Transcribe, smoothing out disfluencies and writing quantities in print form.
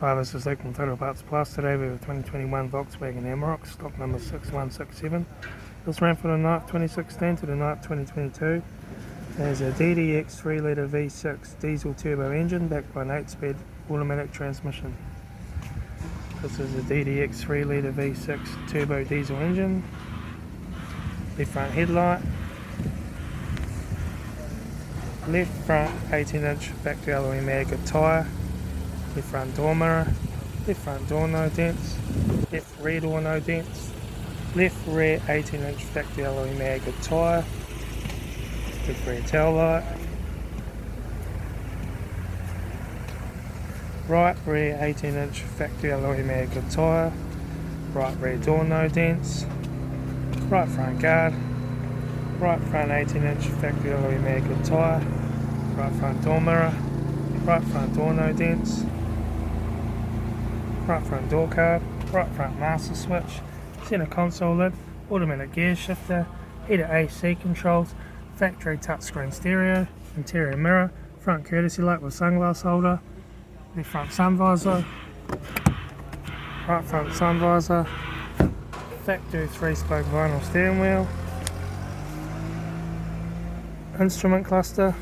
Hi, this is Luke from Total Parts Plus. Today we have a 2021 Volkswagen Amarok, stock number 6167. This ran from the night 2016 to the night 2022. It has a DDX 3 litre V6 diesel turbo engine backed by an 8-speed automatic transmission. This is a DDX 3 litre V6 turbo diesel engine. The front headlight. Left front 18-inch factory alloy mag tyre. Left front door mirror, left front door no dents, left rear door no dents, left rear 18-inch factory alloy mag tyre, left rear taillight, right rear 18-inch factory alloy mag tyre, right rear door no dents, right front guard, right front 18-inch factory alloy mag tyre, right front door mirror, right front door no dents, right front door card, right front master switch, centre console lid, automatic gear shifter, heated AC controls, factory touchscreen stereo, interior mirror, front courtesy light with sunglass holder, the front sun visor, right front sun visor, factory 3-spoke vinyl steering wheel, instrument cluster,